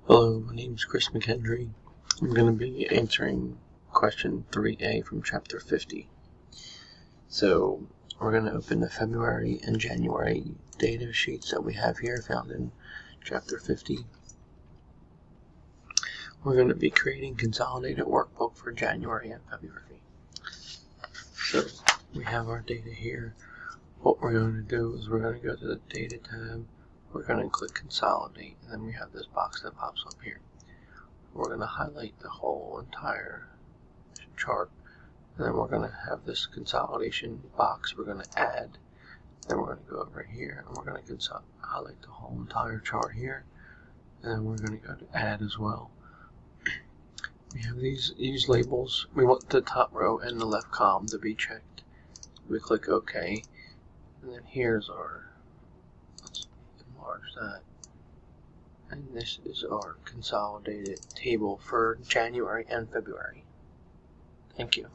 Hello, my name is Chris McHenry. I'm going to be answering question 3A from chapter 50. So we're going to open the February and January data sheets that we have here found in chapter 50. We're going to be creating consolidated workbook for January and February. So we have our data here. What we're going to do is we're going to go to the data tab. We're going to click consolidate, and then we have this box that pops up here. We're going to highlight the whole entire chart, and then we're going to have this consolidation box we're going to add. Then we're going to go over here and we're going to highlight the whole entire chart here, and then we're going to go to add as well. We have these labels. We want the top row and the left column to be checked. We click OK, and then here's our, let's enlarge that. And this is our consolidated table for January and February. Thank you.